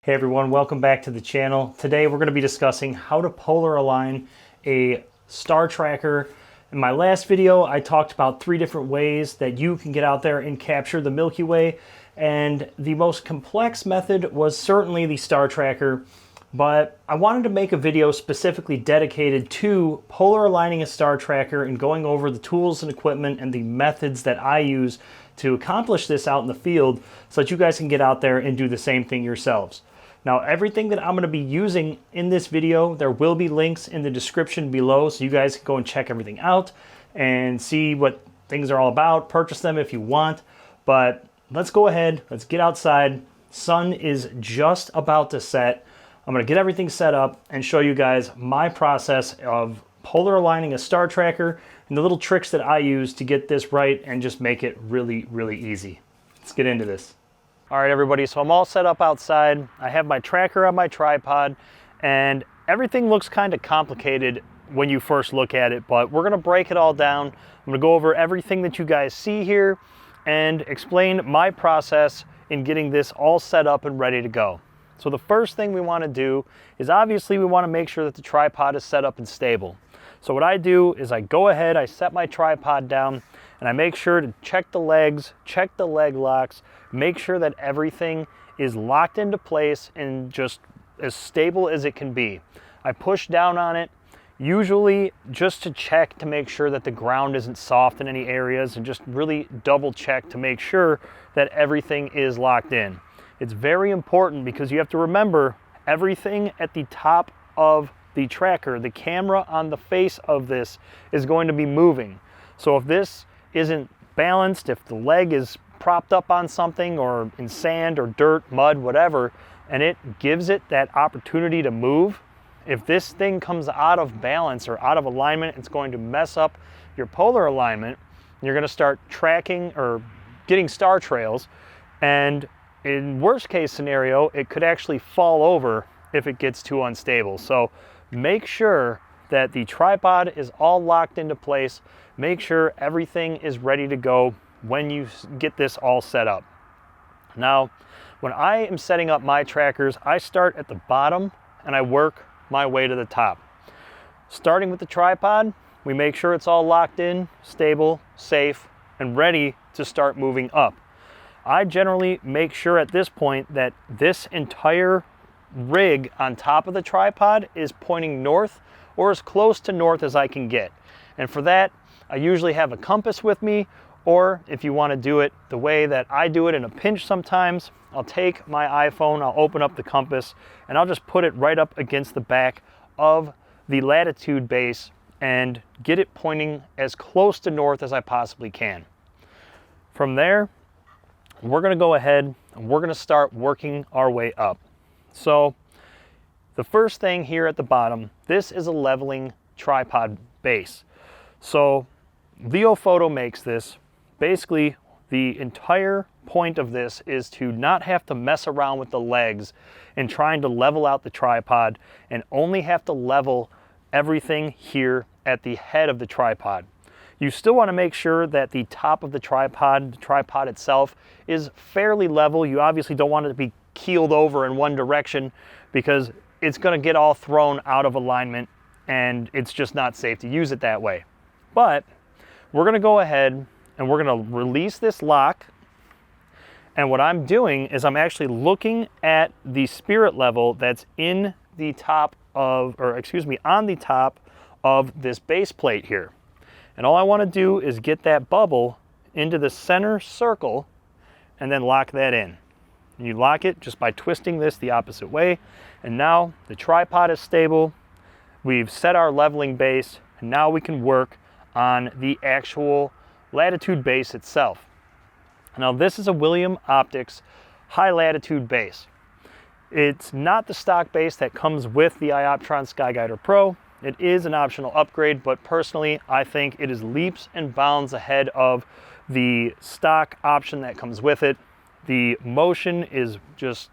Hey everyone, welcome back to the channel. Today we're going to be discussing how to polar align a star tracker. In my last video, I talked about 3 different ways that you can get out there and capture the Milky Way. And the most complex method was certainly the star tracker. But I wanted to make a video specifically dedicated to polar aligning a star tracker and going over the tools and equipment and the methods that I use to accomplish this out in the field so that you guys can get out there and do the same thing yourselves. Now, everything that I'm going to be using in this video, there will be links in the description below so you guys can go and check everything out and see what things are all about, purchase them if you want. But let's go ahead, let's get outside. Sun is just about to set. I'm going to get everything set up and show you guys my process of polar aligning a star tracker and the little tricks that I use to get this right and just make it really, really easy. Let's get into this. All right, everybody, so I'm all set up outside. I have my tracker on my tripod, and everything looks kind of complicated when you first look at it, but we're gonna break it all down. I'm gonna go over everything that you guys see here and explain my process in getting this all set up and ready to go. So the first thing we wanna do is obviously we wanna make sure that the tripod is set up and stable. So what I do is I go ahead, I set my tripod down, and I make sure to check the legs, check the leg locks, make sure that everything is locked into place and just as stable as it can be. I push down on it, usually just to check to make sure that the ground isn't soft in any areas and just really double check to make sure that everything is locked in. It's very important because you have to remember everything at the top of the tracker, the camera on the face of this is going to be moving. So if this isn't balanced, if the leg is propped up on something or in sand or dirt, mud, whatever, and it gives it that opportunity to move, if this thing comes out of balance or out of alignment, it's going to mess up your polar alignment. You're going to start tracking or getting star trails, and in worst case scenario, it could actually fall over if it gets too unstable. So make sure that the tripod is all locked into place. Make sure everything is ready to go when you get this all set up. Now, when I am setting up my trackers, I start at the bottom and I work my way to the top. Starting with the tripod, we make sure it's all locked in, stable, safe, and ready to start moving up. I generally make sure at this point that this entire rig on top of the tripod is pointing north or as close to north as I can get. And for that, I usually have a compass with me, or if you want to do it the way that I do it in a pinch sometimes, I'll take my iPhone, I'll open up the compass, and I'll just put it right up against the back of the latitude base and get it pointing as close to north as I possibly can. From there, we're going to go ahead and we're going to start working our way up. So the first thing here at the bottom, this is a leveling tripod base. So Leofoto makes this. Basically, the entire point of this is to not have to mess around with the legs and trying to level out the tripod and only have to level everything here at the head of the tripod. You still want to make sure that the top of the tripod itself, is fairly level. You obviously don't want it to be keeled over in one direction because it's going to get all thrown out of alignment and it's just not safe to use it that way. But we're going to go ahead and we're going to release this lock. And what I'm doing is I'm actually looking at the spirit level that's in the top of, or excuse me, on the top of this base plate here. And all I want to do is get that bubble into the center circle and then lock that in. And you lock it just by twisting this the opposite way. And now the tripod is stable. We've set our leveling base, and now we can work on the actual latitude base itself. Now this is a William Optics high latitude base. It's not the stock base that comes with the Ioptron Skyguider Pro. It is an optional upgrade, but personally I think it is leaps and bounds ahead of the stock option that comes with it. The motion is just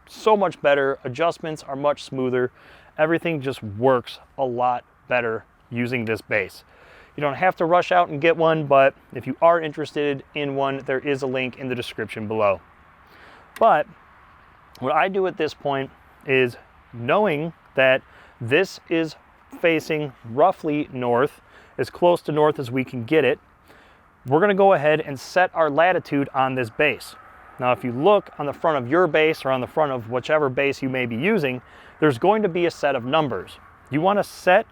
so much better. Adjustments are much smoother. Everything just works a lot better using this base. You don't have to rush out and get one, but if you are interested in one, there is a link in the description below. But What I do at this point is, knowing that this is facing roughly north, as close to north as we can get it, we're going to go ahead and set our latitude on this base. Now, if you look on the front of your base or on the front of whichever base you may be using, there's going to be a set of numbers. You want to set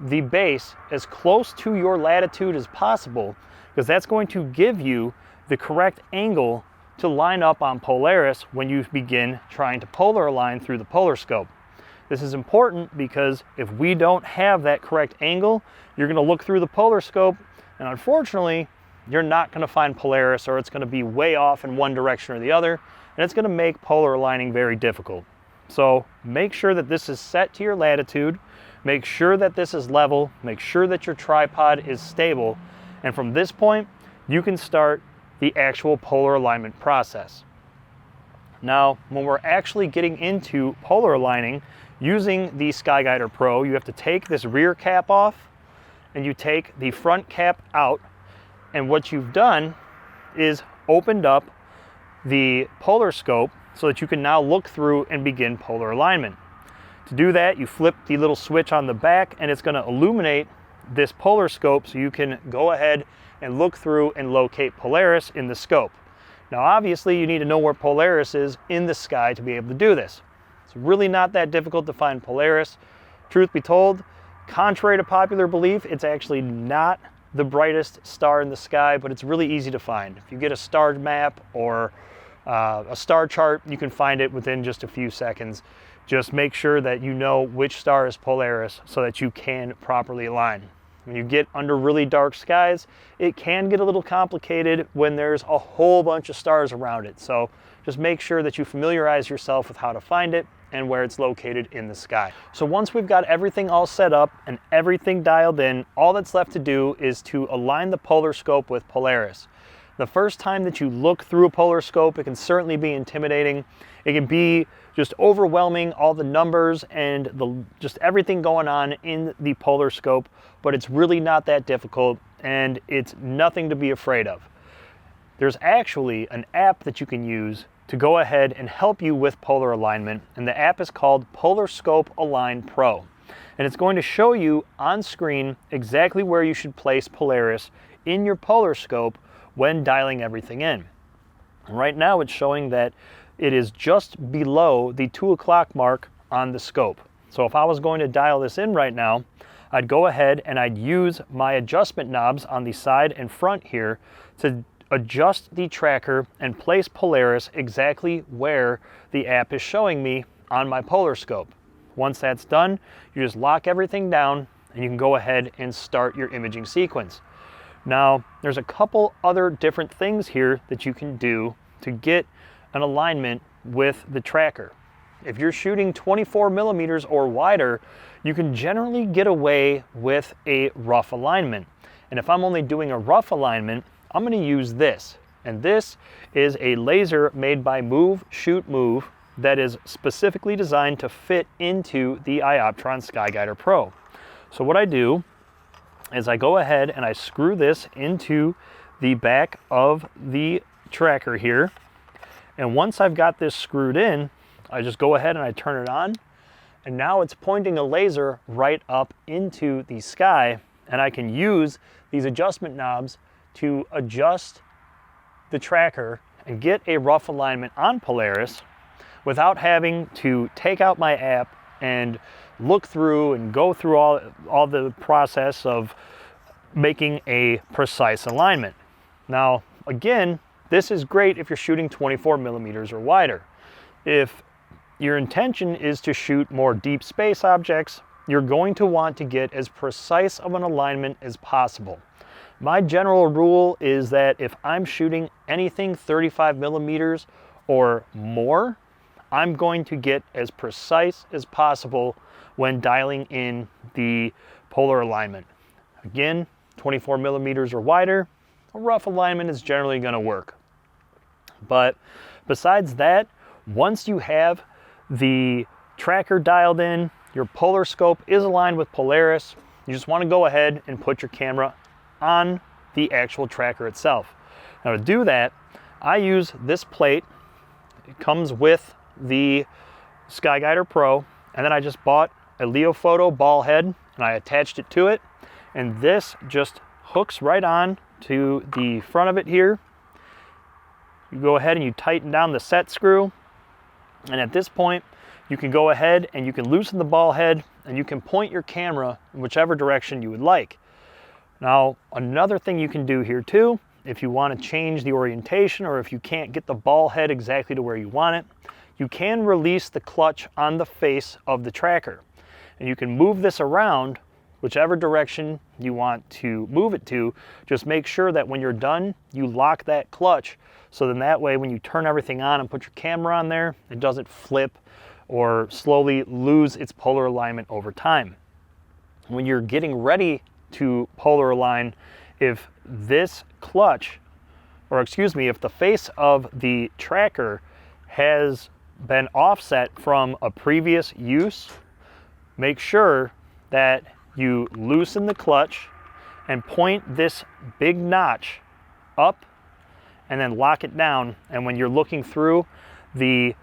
the base as close to your latitude as possible, because that's going to give you the correct angle to line up on Polaris when you begin trying to polar align through the polar scope. This is important because if we don't have that correct angle, you're going to look through the polar scope, and unfortunately, you're not going to find Polaris, or it's going to be way off in one direction or the other, and it's going to make polar aligning very difficult. So make sure that this is set to your latitude, make sure that this is level, make sure that your tripod is stable, and from this point, you can start the actual polar alignment process. Now, when we're actually getting into polar aligning using the SkyGuider Pro, you have to take this rear cap off and you take the front cap out, and what you've done is opened up the polar scope so that you can now look through and begin polar alignment. To do that, you flip the little switch on the back and it's going to illuminate this polar scope so you can go ahead and look through and locate Polaris in the scope. Now, obviously, you need to know where Polaris is in the sky to be able to do this. It's really not that difficult to find Polaris. Truth be told, contrary to popular belief, it's actually not the brightest star in the sky, but it's really easy to find. If you get a star map or a star chart, you can find it within just a few seconds. Just make sure that you know which star is Polaris so that you can properly align. When you get under really dark skies, it can get a little complicated when there's a whole bunch of stars around it. So just make sure that you familiarize yourself with how to find it and where it's located in the sky. So once we've got everything all set up and everything dialed in, all that's left to do is to align the polar scope with Polaris. The first time that you look through a polar scope, it can certainly be intimidating. It can be just overwhelming, all the numbers and just everything going on in the polar scope, but it's really not that difficult and it's nothing to be afraid of. There's actually an app that you can use to go ahead and help you with polar alignment, and the app is called PolarScope Align Pro. And it's going to show you on screen exactly where you should place Polaris in your polar scope when dialing everything in. Right now it's showing that it is just below the 2 o'clock mark on the scope. So if I was going to dial this in right now, I'd go ahead and I'd use my adjustment knobs on the side and front here to adjust the tracker and place Polaris exactly where the app is showing me on my polar scope. Once that's done, you just lock everything down and you can go ahead and start your imaging sequence. Now, there's a couple other different things here that you can do to get an alignment with the tracker. If you're shooting 24 millimeters or wider, you can generally get away with a rough alignment. And if I'm only doing a rough alignment, I'm going to use this. And this is a laser made by Move Shoot Move that is specifically designed to fit into the Ioptron SkyGuider Pro. So what I do is I go ahead and I screw this into the back of the tracker here. And once I've got this screwed in, I just go ahead and I turn it on. And now it's pointing a laser right up into the sky. And I can use these adjustment knobs to adjust the tracker and get a rough alignment on Polaris without having to take out my app and look through and go through all the process of making a precise alignment. Now, again, this is great if you're shooting 24 millimeters or wider. If your intention is to shoot more deep space objects, you're going to want to get as precise of an alignment as possible. My general rule is that if I'm shooting anything 35 millimeters or more, I'm going to get as precise as possible when dialing in the polar alignment. Again, 24 millimeters or wider, a rough alignment is generally going to work. But besides that, once you have the tracker dialed in, your polar scope is aligned with Polaris, you just want to go ahead and put your camera on the actual tracker itself. Now to do that, I use this plate. It comes with the SkyGuider Pro, and then I just bought a Leofoto ball head and I attached it to it, and this just hooks right on to the front of it here. You go ahead and you tighten down the set screw, and at this point you can go ahead and you can loosen the ball head and you can point your camera in whichever direction you would like. Now, another thing you can do here too, if you want to change the orientation or if you can't get the ball head exactly to where you want it, you can release the clutch on the face of the tracker. And you can move this around whichever direction you want to move it to. Just make sure that when you're done, you lock that clutch, so then that way when you turn everything on and put your camera on there, it doesn't flip or slowly lose its polar alignment over time. When you're getting ready to polar align, if this clutch, or excuse me, if the face of the tracker has been offset from a previous use, make sure that you loosen the clutch and point this big notch up and then lock it down. And when you're looking through, the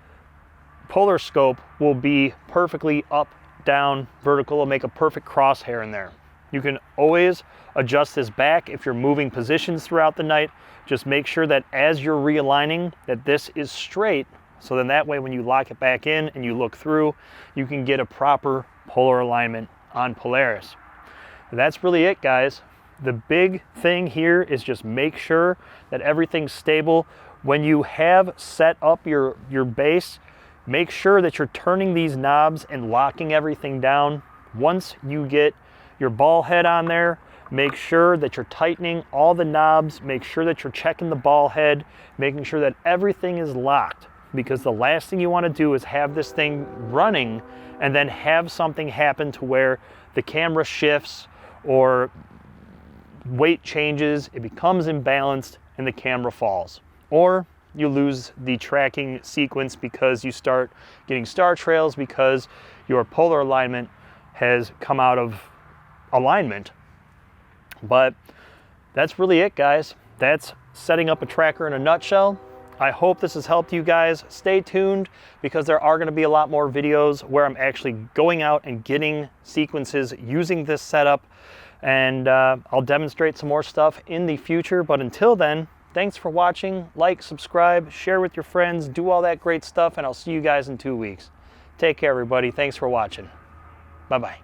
polar scope will be perfectly up, down, vertical. It'll make a perfect crosshair in there. You can always adjust this back if you're moving positions throughout the night. Just make sure that as you're realigning that this is straight, so then that way when you lock it back in and you look through, you can get a proper polar alignment on Polaris. And that's really it, guys. The big thing here is just make sure that everything's stable. When you have set up your base, make sure that you're turning these knobs and locking everything down. Once you get your ball head on there, make sure that you're tightening all the knobs, make sure that you're checking the ball head, making sure that everything is locked, because the last thing you want to do is have this thing running and then have something happen to where the camera shifts or weight changes, it becomes imbalanced and the camera falls. Or you lose the tracking sequence because you start getting star trails because your polar alignment has come out of alignment. But that's really it, guys. That's setting up a tracker in a nutshell. I hope this has helped you guys. Stay tuned, because there are going to be a lot more videos where I'm actually going out and getting sequences using this setup, and I'll demonstrate some more stuff in the future. But until then, thanks for watching. Like, subscribe, share with your friends, do all that great stuff, and I'll see you guys in 2 weeks. Take care, everybody. Thanks for watching. Bye-bye.